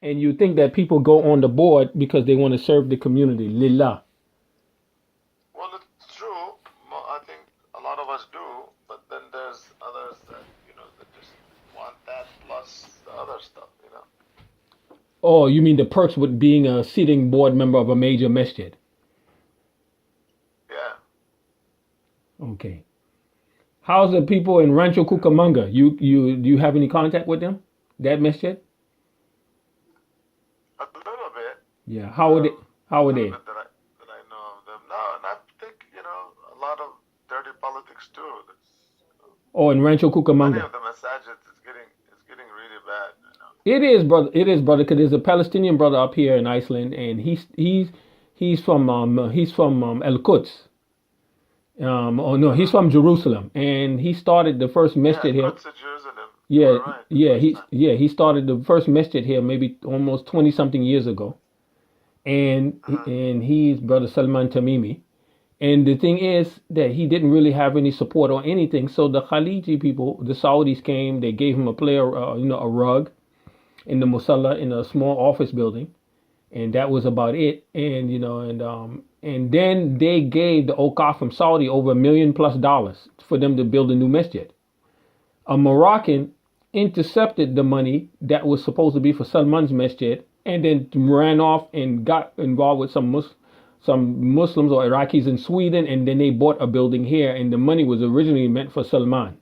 And you think that people go on the board because they want to serve the community, lillah. Well, it's true. I think a lot of us do, but then there's others that that just want that plus the other stuff. Oh, you mean the perks with being a sitting board member of a major masjid? Yeah, Okay. How's the people in Rancho Cucamonga? You do you have any contact with them? That masjid? a little bit. Yeah. Um, How a are little they? bit that I know of them. No, and I think a lot of dirty politics too. Oh, in Rancho Many Cucamonga. of the masajids it's getting really bad. It is, brother. It is, brother. Because there's a Palestinian brother up here in Iceland, and he's from El Quds. Oh no, he's Uh-huh. from Jerusalem, and he started the first Yeah, masjid here. Quds of Jerusalem. You Yeah, are right. The first time. he started the first masjid here maybe almost 20 something years ago, Uh-huh. and he's brother Salman Tamimi. And the thing is that he didn't really have any support or anything. So the Khaliji people, the Saudis came, they gave him a rug in the Musalla in a small office building, and that was about it. And then they gave the Okaf from Saudi over $1 million+ for them to build a new masjid. A Moroccan intercepted the money that was supposed to be for Salman's masjid, and then ran off and got involved with some Muslims or Iraqis in Sweden, and then they bought a building here, and the money was originally meant for Salman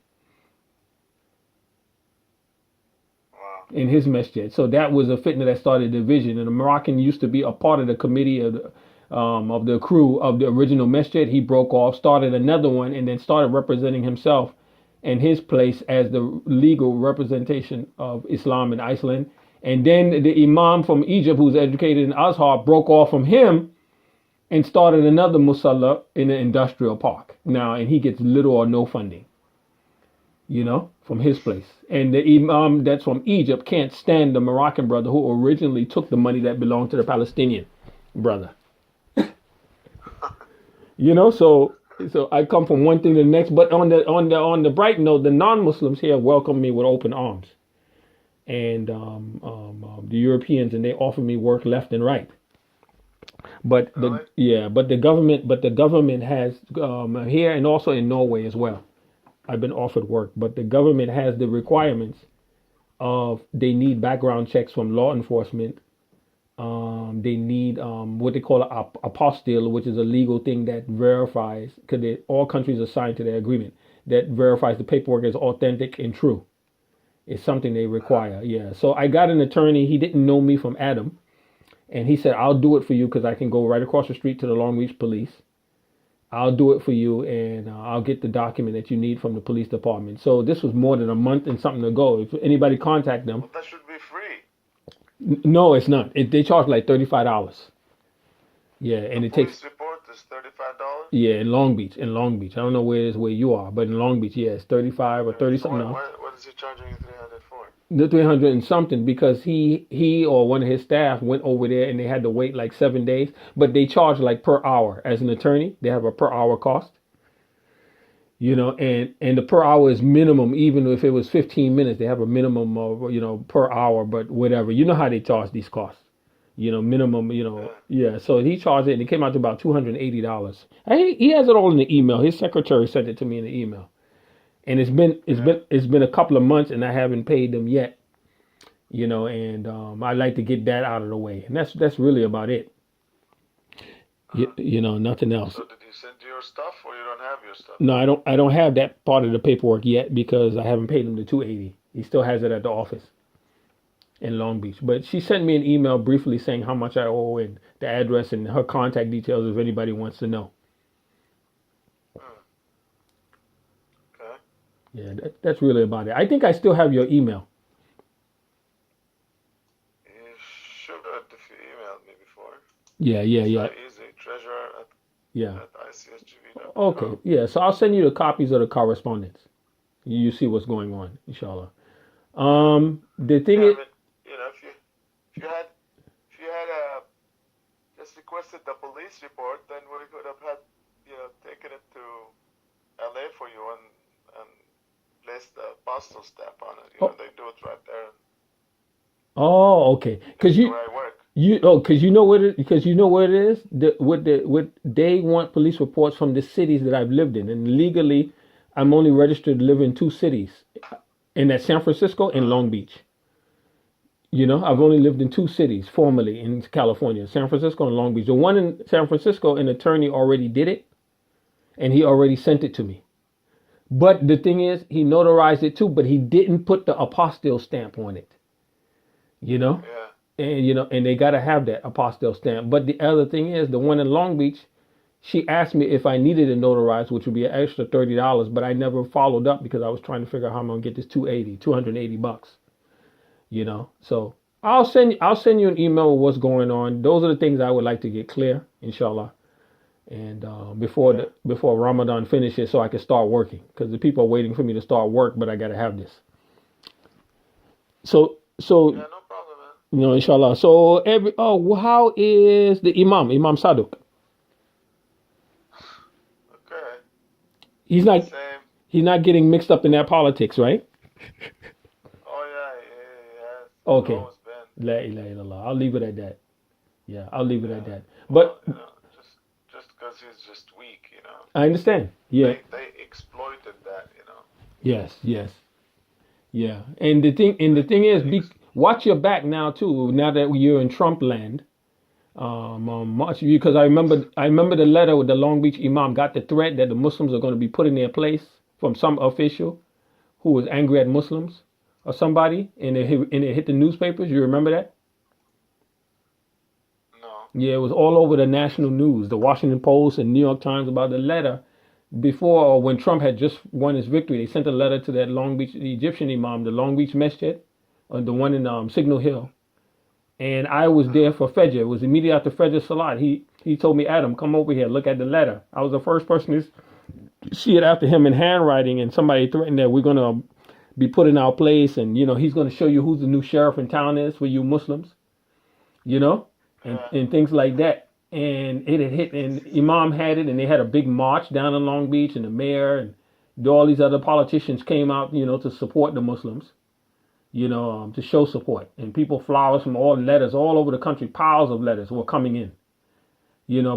Wow. in his masjid. So that was a fitna that started division. And the Moroccan used to be a part of the committee of the crew of the original masjid. He broke off, started another one, and then started representing himself and his place as the legal representation of Islam in Iceland. And then the Imam from Egypt, who's educated in Azhar, broke off from him and started another musalla in an industrial park. Now, and he gets little or no funding, from his place. And the Imam that's from Egypt can't stand the Moroccan brother who originally took the money that belonged to the Palestinian brother. So I come from one thing to the next. But on the bright note, the non-Muslims here welcome me with open arms, and the Europeans, and they offer me work left and right. But the Really? yeah, but the government has here and also in Norway as well. I've been offered work, but the government has the requirements of they need background checks from law enforcement. They need what they call a apostille, which is a legal thing that verifies, because all countries are signed to their agreement, that verifies the paperwork is authentic and true. It's something they Uh-huh. require. Yeah. So I got an attorney. He didn't know me from Adam, and he said, "I'll do it for you because I can go right across the street to the Long Beach Police. I'll do it for you, and I'll get the document that you need from the police department." So this was more than a month and something ago. If anybody contact them, Well, that should be free. no, it's not. They charge like $35. Yeah, A and it takes. police report is $35. Yeah, in Long Beach. In Long Beach. I don't know where it is where you are, but in Long Beach, yeah, it's 35 or Okay. 30 So something what now. what what is he charging you 300 for? The 300 and something because he or one of his staff went over there and they had to wait like 7 days, but they charge like per hour as an attorney. They have a per hour cost, and the per hour is minimum. Even if it was 15 minutes, they have a minimum of per hour, but whatever. You know how they charge these costs. Minimum. Yeah. Yeah. So he charged it, and it came out to about $280. He has it all in the email. His secretary sent it to me in the email, and it's been it's Yeah. been it's been a couple of months, and I haven't paid them yet. And I like to get that out of the way, and that's really about it. Uh-huh. Nothing else. So did he send you your stuff, or you don't have your stuff No, yet? I don't have that part of the paperwork yet because I haven't paid him the 280. He still has it at the office in Long Beach. But she sent me an email briefly saying how much I owe and the address and her contact details if anybody wants to know. Hmm. Okay. Yeah, that's really about it. I think I still have your email. You should if you emailed me before. Yeah, yeah, It's yeah, very easy. Treasurer yeah. at icsgv.com. Okay, yeah. So I'll send you the copies of the correspondence. You see what's going on, inshallah. Yeah. The thing Yeah. I is, mean, if you had just requested the police report, then we could have had taken it to LA for you and placed the postal stamp on it. oh, They do it right there. Oh, okay. This Because is where I work. because you know what it because you know what it is. What they want police reports from the cities that I've lived in, and legally, I'm only registered to live in two cities, and that's San Francisco and Uh, Long Beach. I've only lived in two cities formerly in California, San Francisco and Long Beach. The one in San Francisco, an attorney already did it, and he already sent it to me. But the thing is, he notarized it too, but he didn't put the apostille stamp on it. You know, yeah. and they gotta have that apostille stamp. But the other thing is, the one in Long Beach, she asked me if I needed it notarized, which would be an extra $30, but I never followed up because I was trying to figure out how I'm gonna get this 280 bucks. So I'll send you an email with what's going on. Those are the things I would like to get clear, inshallah, and Yeah. before Ramadan finishes, so I can start working because the people are waiting for me to start work, but I gotta have this. So Yeah, no problem, man. inshallah. So how is the Imam Saduk? Okay. He's not Same. he's not getting mixed up in that politics, right? Oh yeah, he has Okay. always been. La ilaha illallah. I'll leave it at that. Yeah, I'll leave it at Yeah. that. Well, But just because he's just weak. I understand. Yeah. They exploited that. Yes. Yes. Yeah. And the thing is, They ex- watch your back now too. Now that you're in Trump land, much because I remember the letter with the Long Beach Imam got the threat that the Muslims are going to be put in their place from some official who was angry at Muslims or somebody, and it hit the newspapers. You remember that? no. Yeah, it was all over the national news, the Washington Post and New York Times about the letter before or when Trump had just won his victory. They sent a letter to that Long Beach, the Egyptian Imam, the Long Beach Masjid, the one in Signal Hill. And I was there for Fajr. It was immediately after Fajr Salat. He told me, Adam, come over here, look at the letter. I was the first person to see it after him in handwriting, and somebody threatened that we're gonna be put in our place, and he's gonna show you who the new sheriff in town is for you Muslims, you know, and Yeah. and things like that. And it had hit, and Imam had it, and they had a big march down in Long Beach, and the mayor and all these other politicians came out, to support the Muslims, to show support. And people, flowers from all letters all over the country, piles of letters were coming in,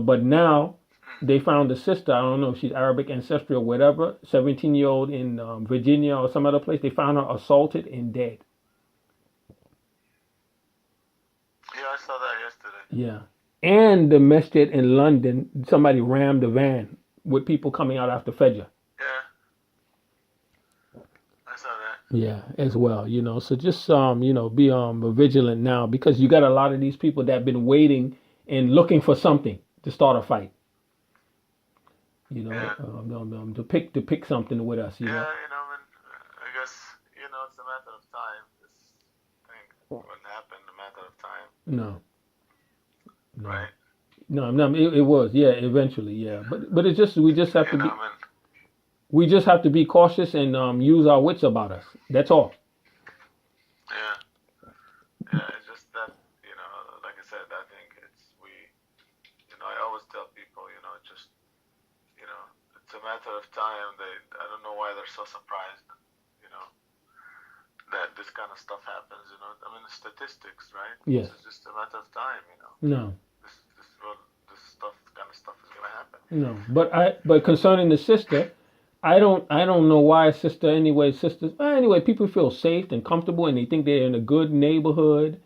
But now they found a sister. I don't know if she's Arabic ancestry or whatever, 17-year-old in Virginia or some other place. They found her assaulted and dead. Yeah, I saw that yesterday. Yeah. And the masjid in London, somebody rammed a van with people coming out after Fajr. Yeah, I saw that. Yeah, as well, So just be vigilant now because you got a lot of these people that have been waiting and looking for something to start a fight. Yeah. To pick something with us. Yeah, I guess, it's a matter of time. This thing will happen a matter of time, No, no, right? no, no. It was, yeah, eventually, yeah. But it's just we just have You to know, be I mean, we just have to be cautious and use our wits about us. That's all. yeah. Yeah, it's just that, like I said, I think I always tell people, just, it's a matter of time. I don't know why they're so surprised, you know, that this kind of stuff happens. I mean, statistics, right? Yes. It's just a matter of time. No. This kind of stuff is gonna happen. No. But concerning the sister, I don't know why sister anyway. Sisters anyway. People feel safe and comfortable, and they think they're in a good neighborhood,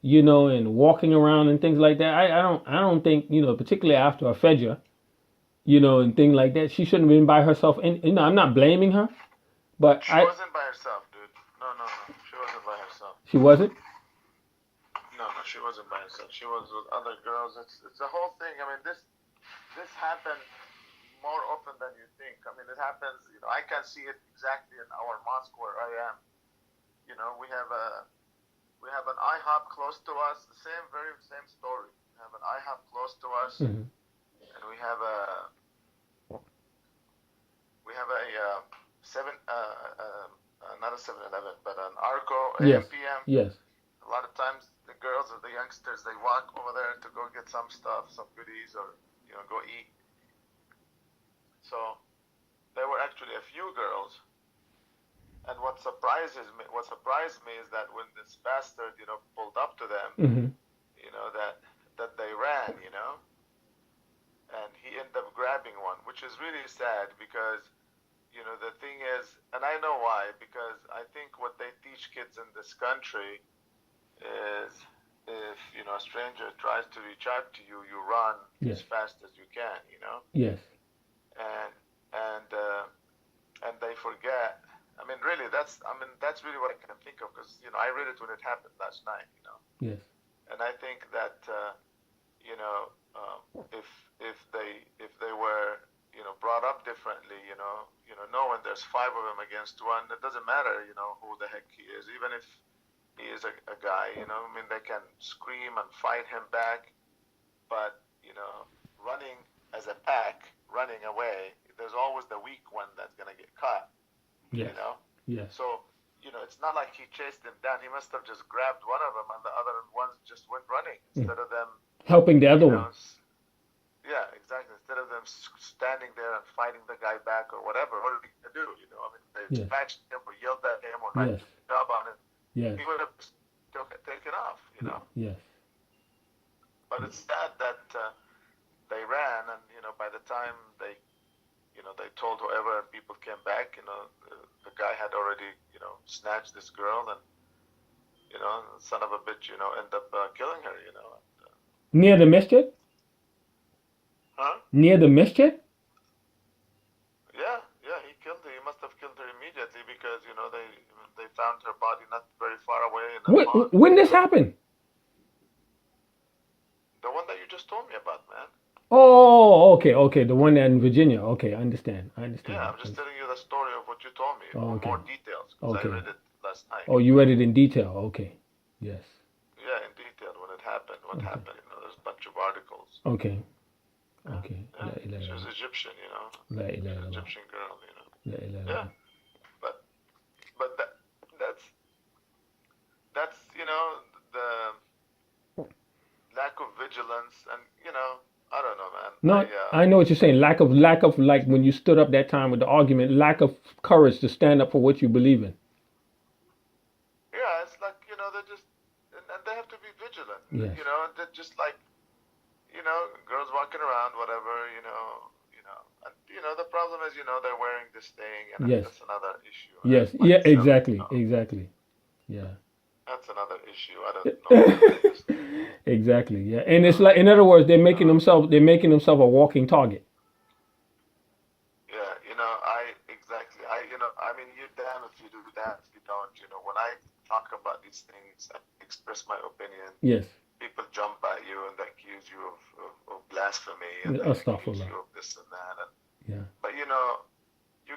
and walking around and things like that. I don't think particularly after a Fajr, and things like that. She shouldn't have been by herself. And I'm not blaming her, but She wasn't by herself, dude. No, no, no. She wasn't by herself. she wasn't. No, no, she wasn't by herself. She was with other girls. It's a whole thing. I mean, this happens more often than you think. I mean, it happens. I can see it exactly in our mosque where I am. We have an IHOP close to us. The very same story. We have an IHOP close to us, Hmm. and we have a seven not a 7-Eleven, but an Arco Yes. AMPM. Yes. A lot of times the girls or the youngsters, they walk over there to go get some stuff, some goodies, or go eat. So there were actually a few girls And what surprised me is that when this bastard, pulled up to them, Hmm. that they ran, and he ended up grabbing one, which is really sad because, the thing is, and I know why, because I think what they teach kids in this country is if, a stranger tries to reach out to you, you run as Yes. fast as you can, Yes. and, and, uh, and they forget. That's really what I can think of because, I read it when it happened last night, Yes. and I think that, you know, um, if they were, brought up differently, knowing there's five of them against one, it doesn't matter, who the heck he is, even if he is a guy, they can scream and fight him back, but running as a pack, running away, there's always the weak one that's gonna get caught, Yes. you know. Yes. So it's not like he chased him down. He must have just grabbed one of them, and the other ones just went running instead of them, Helping the other you one. know. Yeah, exactly. Instead of them standing there and fighting the guy back or whatever, what did he do? They Yes. patched him or yelled at him or Yes. job on him. Yes. He would have taken off, Yes. But it's sad that they ran, and by the time they told whoever and people came back, the guy had already snatched this girl, and son of a bitch, ended up killing her, Near the masjid? Huh? Near the masjid? Yeah, he killed her. He must have killed her immediately because they found her body not very far away in a pond. When this happened? The one that you just told me about, man. Oh, okay. The one in Virginia. Okay, I understand. Yeah, I'm just telling you the story of what you told me. Oh, okay. More details because Okay. I read it last night. Oh, you read it in detail. Okay. Yes. Yeah, in detail when it happened. What happened? There's a bunch of articles. Okay. Okay. Yeah. She was Egyptian, La She ilaha was an illallah. Egyptian girl, La ilaha Yeah, illallah. but that's the lack of vigilance, and I don't know, man. No, I know what you're saying. Lack of like when you stood up that time with the argument, lack of courage to stand up for what you believe in. Yeah, it's like they're just, and they have to be vigilant. Yes. They're just like girls walking around, whatever, and the problem is they're wearing this thing, and Yes. that's another issue. Yes. Like Yeah. itself, Exactly. Exactly. Yeah. That's another issue. I don't know. Exactly. Yeah. And it's like, in other words, they're making themselves a walking target. Yeah, exactly. You're damn if you do that, if you don't. When I talk about these things, I express my opinion. Yes. People jump at you and they accuse you of blasphemy and they accuse Astaghfirullah. you of this and that. Yeah. But you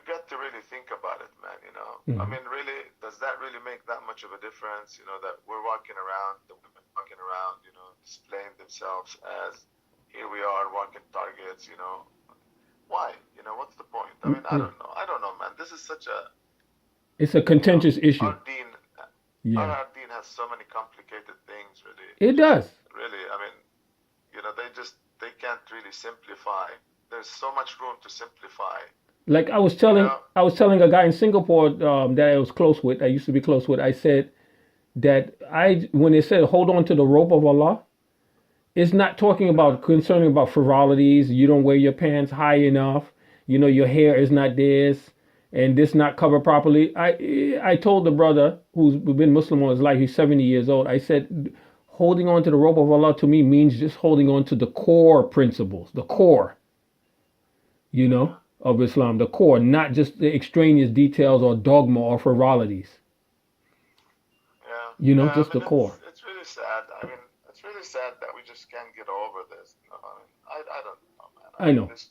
got to really think about it, man. Really, does that really make that much of a difference? That we're walking around, the women walking around, displaying themselves as here we are walking targets. Why? What's the point? I don't know. I don't know, man. This is such a It's a contentious issue. our deen. Yeah. Our deen has so many complicated things, really. It does. Really, they can't really simplify. There's so much room to simplify. Like I was telling a guy in Singapore that I was close with. I used to be close with. I said that when they said hold on to the rope of Allah, it's not talking about concerning about frivolities. You don't wear your pants high enough. Your hair is not this, and this not covered properly. I told the brother who's been Muslim all his life. He's 70 years old. I said, holding on to the rope of Allah to me means just holding on to the core principles, the core. Of Islam, the core, not just the extraneous details or dogma or frivolities. Yeah. Just the core. It's really sad. It's really sad that we just can't get over this. I don't know, man. I know. This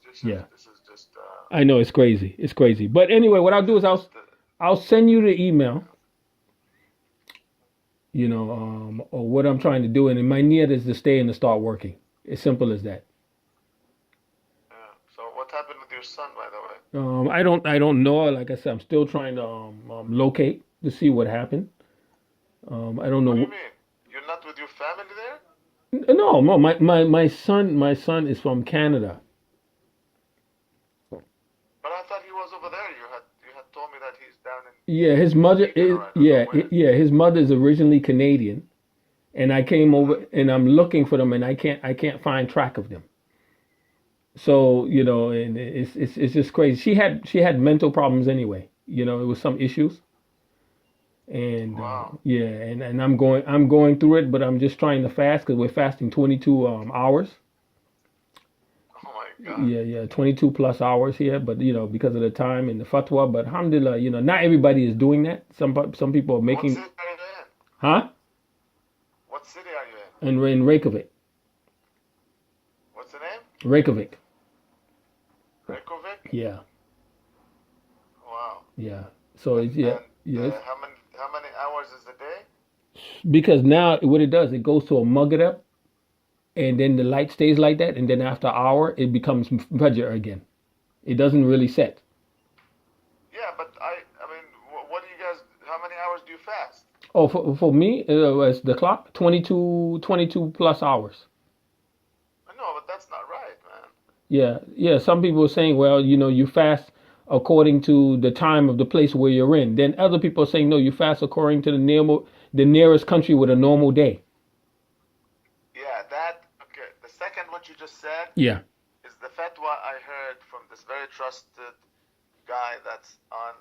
is just. I know it's crazy. It's crazy. But anyway, what I'll do is I'll send you the email. Or what I'm trying to do, and my need is to stay and to start working. As simple as that. Yeah. So what happened with your son, by the way? I don't know. Like I said, I'm still trying to locate to see what happened. I don't know. What do you mean? You're not with your family there? No. My son is from Canada. But I thought he was over there. You had told me that he's down in Yeah, his mother is I don't know where. yeah, his mother is originally Canadian, and I came Mm-hmm. over and I'm looking for them and I can't find track of them. So, and it's just crazy. She had mental problems anyway. It was some issues, and Wow. yeah, and I'm going through it, but I'm just trying to fast because we're fasting 22 hours. Oh my God. Yeah, yeah, 22 plus hours here, but because of the time and the fatwa. But alhamdulillah, not everybody is doing that. Some people are What making, city are you in? huh? What city are you in? And we're in Reykjavik, What's the name? Reykjavik. Reykjavik. Yeah, Wow. yeah. So it's yeah, And yes. how many hours is the day? Because now what it does, it goes to a Maghrib, and then the light stays like that, and then after an hour, it becomes Fajr again. It doesn't really set. Yeah, but I mean, what do you guys? How many hours do you fast? Oh, for me, it's the clock 22 plus hours. I know, but that's not right, man. Yeah, yeah. Some people are saying, well, you fast according to the time of the place where you're in. Then other people are saying, no, you fast according to the nearest country with a normal day. Yeah, that. Okay. The second what you just said Yeah. is the fatwa I heard from this very trusted guy that's um,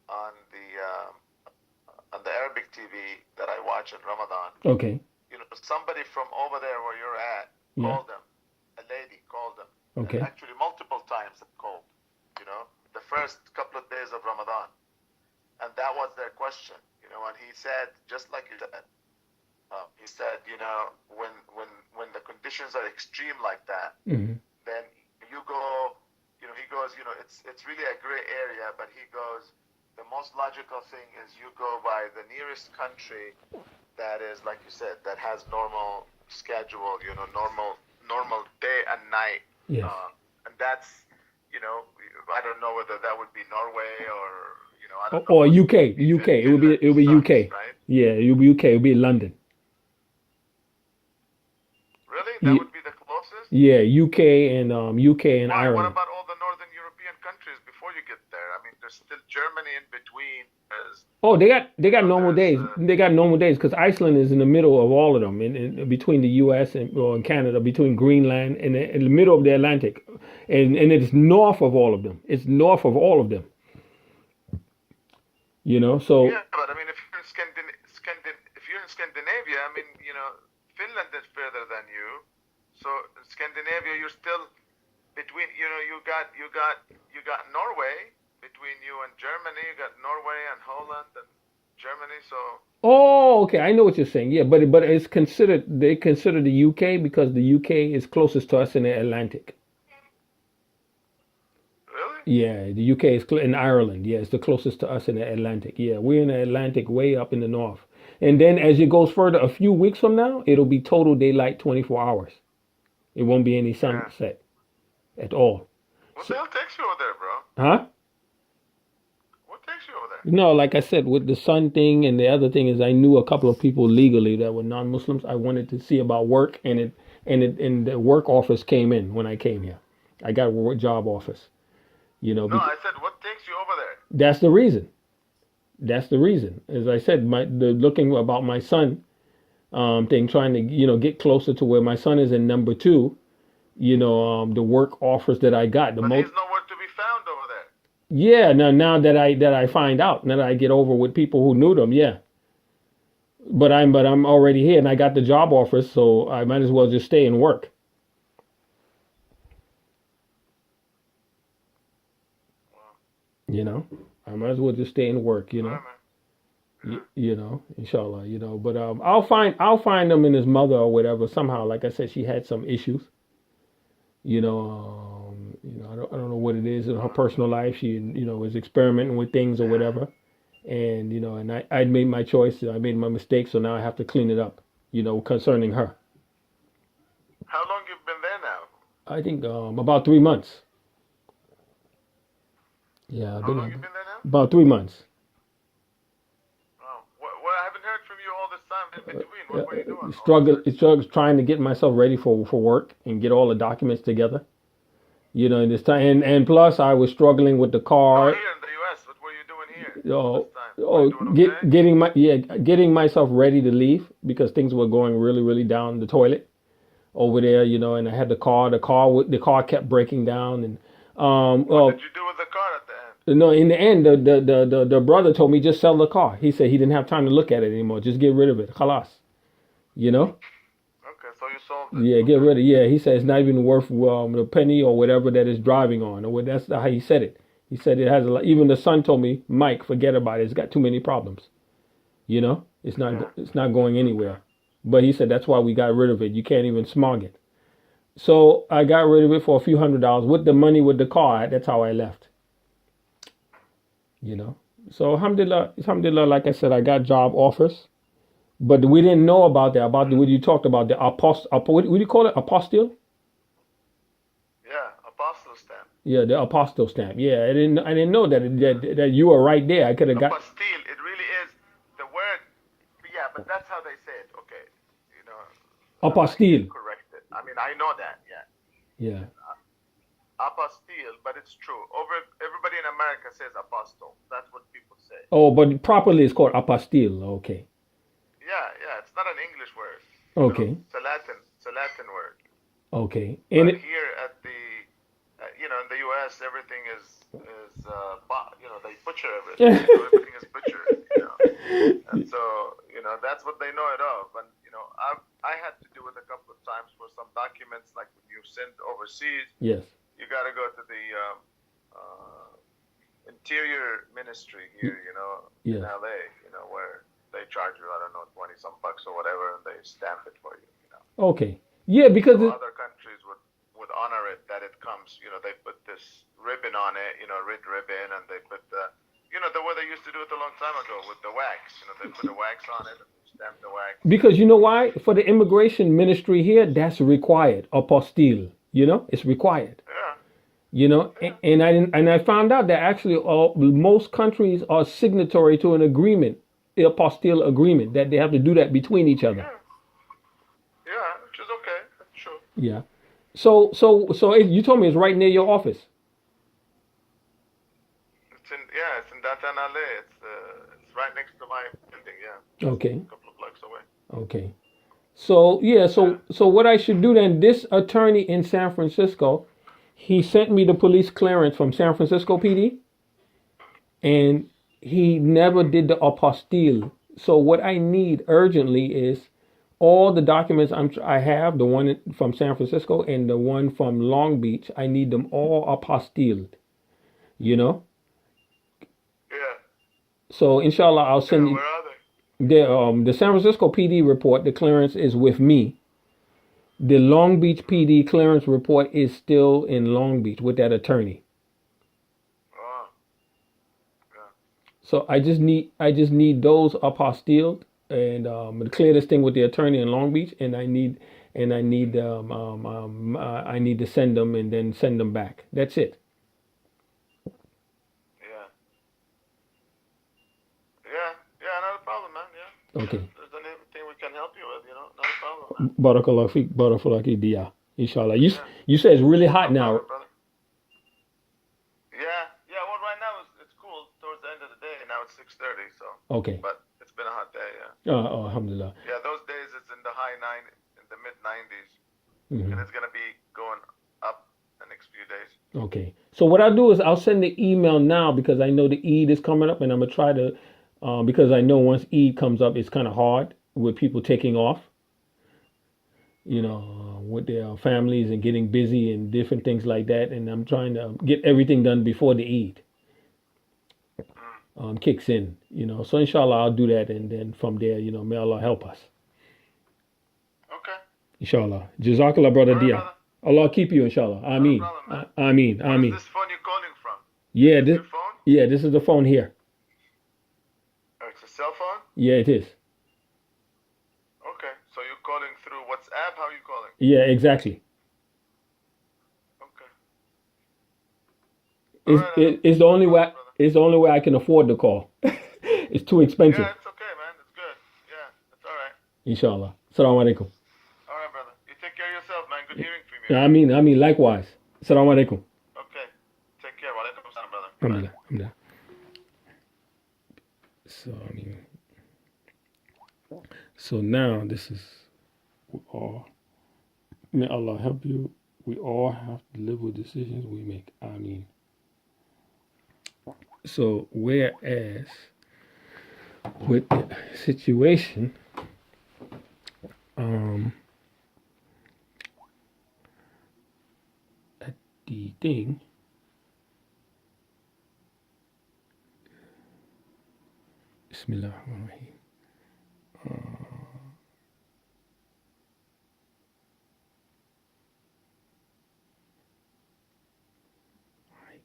on on the Arabic TV that I watch in Ramadan. Okay. Somebody from over there where you're at Yeah. called them. A lady called them. Okay. Actually, multiple times they called. The first couple of days of Ramadan, and that was their question. And he said, just like you said, he said, when the conditions are extreme like that, Hmm. then you go, he goes, it's really a gray area, but he goes, the most logical thing is you go by the nearest country that is, like you said, that has normal schedule, normal day and night. Yes. And that's, I don't know whether that would be Norway or, I don't know Or what, UK, he said UK. Finland It would be sucks, UK. right? Yeah, it would be UK. It would be London. Really? That Ye- would be the closest? Yeah, UK and Why? What Ireland. about all the Northern European countries before you get there? I mean, there's still Germany in between. Oh, they got normal There's days. They got normal days because Iceland is in the middle of all of them, in between the U.S. and Canada, between Greenland and in the middle of the Atlantic, and it's north of all of them. It's north of all of them. So Yeah, but I mean, if you're in Scandinavia, I mean, Finland is further than you. So in Scandinavia, you're still between. You got Norway between you and Germany. You got Norway and Holland and Germany. So oh, okay, I know what you're saying. Yeah, but they consider the UK because the UK is closest to us in the Atlantic. really, Yeah, the UK is in Ireland. Yeah, it's the closest to us in the Atlantic. Yeah, we're in the Atlantic, way up in the north. And then as it goes further, a few weeks from now, it'll be total daylight 24 hours. It won't be any yeah. sunset at all. What So, the hell takes you over there, bro? huh? What takes you over there? No, like I said, with the sun thing and the other thing is, I knew a couple of people legally that were non-Muslims. I wanted to see about work, and the work offers came in when I came here. I got a job offers. No, Because I said, what takes you over there? that's the reason. That's the reason. As I said, the looking about my son thing, trying to get closer to where my son is in number two. The work offers that I got the But most. he's nowhere to be found over there. Yeah, now that I find out, now that I get over with people who knew them, yeah. But I'm already here and I got the job offers, so I might as well just stay and work. Well, You know, I might as well just stay and work. all right, man. Yeah. Inshallah. But I'll find them in his mother or whatever somehow. Like I said, she had some issues. I don't know what it is in her personal life. She was experimenting with things or Yeah. whatever, and I'd made my choice. I made my mistake, so now I have to clean it up. Concerning her. How long you've been there now? I think about 3 months. Yeah, I've How been long you here been there now? about 3 months. Oh, well, I haven't heard from you all this time in between. What were you doing all this Struggle, time? struggle trying to get myself ready for work and get all the documents together. In this time, and plus I was struggling with the No, car. here in the U.S. What were you doing here? this Oh, time? Are you oh, doing okay? getting myself ready to leave because things were going really, really down the toilet over there, and I had the car kept breaking down, and What did you do with the car at the end? no, in the end, the brother told me just sell the car. He said he didn't have time to look at it anymore. Just get rid of it. Khalas. You know? Okay, so you solved it. Yeah, get Okay. rid of. Yeah, he said it's not even worth the penny or whatever that it's driving on. Or that's how he said it. He said it has a lot. Even the son told me, Mike, forget about it. It's got too many problems. Yeah. It's not going Okay. anywhere. But he said that's why we got rid of it. You can't even smog it. So I got rid of it for a few $100s with the money with the car. That's how I left. You know. So alhamdulillah, like I said, I got job offers, but we didn't know about that. About what you talked about the what do you call it? Apostille? Yeah, apostle stamp. Yeah, the apostille stamp. Yeah, I didn't know that you were right there. I could have got Apostille. It really is the word. Yeah, but that's how they say it. Okay. You know, I apostille. can't correct it. I mean, I know that. Yeah. Yeah. Apostille, but it's true. Everybody in America says apostle. That's what people say. Oh, but properly it's called apostille. Okay. Yeah, yeah. It's not an English word. Okay. It's a Latin word. Okay. And But it, here at in the U.S., everything they butcher everything. Everything is butchered. And so that's what they know it of. And I had to do it a couple of times for some documents, like when you send overseas, yes. you got to go to the uh, Interior Ministry here, in Yes. LA, where they charge you, I don't know, 20 some bucks or whatever, and they stamp it for you. Okay. Yeah, because So other countries would honor it that it comes, they put this ribbon on it, red ribbon, and they put the way they used to do it a long time ago with the wax, they put a wax on it and stamp the wax. because you know why? For the immigration ministry here, that's required. Apostille. It's required. Yeah, And, yeah, I found out that actually most countries are signatory to an agreement, a apostille agreement, that they have to do that between each other. yeah, yeah, which is okay. That's true. Yeah. So you told me it's right near your office. It's in downtown LA. It's right next to my building. Yeah, just Okay. a couple of blocks away. Okay. So yeah. Yeah. So what I should do then? This attorney in San Francisco, he sent me the police clearance from San Francisco PD, and he never did the apostille. So what I need urgently is all the documents I have, the one from San Francisco and the one from Long Beach. I need them all apostilled. You know. Yeah. So inshallah, I'll Yeah. send you Where are they? the San Francisco PD report. The clearance is with me. The Long Beach PD clearance report is still in Long Beach with that attorney. Oh, yeah. So I just need those apostilled and to clear this thing with the attorney in Long Beach, and I need to send them and then send them back. That's it. Yeah. Yeah. Yeah. Not a problem, man. Yeah. Yeah. Okay. If there's anything we can help you with, not a problem, man. Barakallah fik, barakallah fik, dia. Inshallah. You Yeah. you say it's really hot No now. problem, brother. Yeah. Yeah. Well, right now it's cool towards the end of the day. Now it's 6:30, so. Okay. But it's been a hot day. Yeah. Alhamdulillah. Yeah. Those days it's in the mid 90s, Hmm. and it's gonna be going up the next few days. Okay. So what I'll do is I'll send the email now because I know the Eid is coming up, and I'm gonna try to because I know once Eid comes up, it's kind of hard with people taking off, with their families and getting busy and different things like that. And I'm trying to get everything done before the Eid kicks in. So inshallah I'll do that, and then from there, may Allah help us. Okay. Inshallah. Jazakallah, brother All right, Dia. brother. Allah keep you, inshallah. Not a Ameen. problem, man. Ameen. Where's Ameen. this phone you're calling from? Yeah, Is this your phone? yeah, this is the phone here. Oh, it's a cell phone? Yeah, it is. Okay. So you're calling through WhatsApp? How are you calling? Yeah, exactly. Okay. It's Alright, it, it's the only way brother. it's the only way I can afford the call. It's too expensive. Yeah, it's okay, man. It's good. Yeah, it's all right. Inshallah. Assalamu alaikum. All right, brother. You take care of yourself, man. Good hearing from you. I mean likewise. Assalamu alaikum. Okay. Take care. Walaikum salam, brother. Bye. Alhamdulillah. Alhamdulillah. So I mean, so now this is we all. May Allah help you. We all have to live with decisions we make. I mean, so whereas with the situation, um, at the thing, Bismillah ar-Rahman ar-Rahim. Right.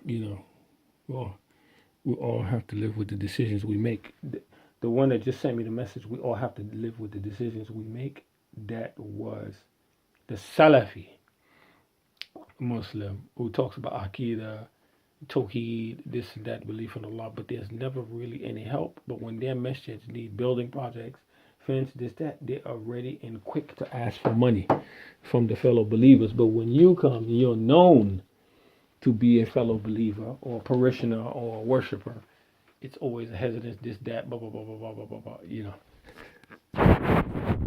You know, well, we all have to live with the decisions we make. The one that just sent me the message, we all have to live with the decisions we make. That was the Salafi Muslim who talks about Aqidah, Tawheed, this and that, belief in Allah, but there's never really any help. But when their masjids need building projects, fence, this, that, they are ready and quick to ask for money from the fellow believers. But when you come, you're known to be a fellow believer or parishioner or worshiper, it's always a hesitance, this, that, blah, blah, blah, blah, blah, blah, blah, blah, you know.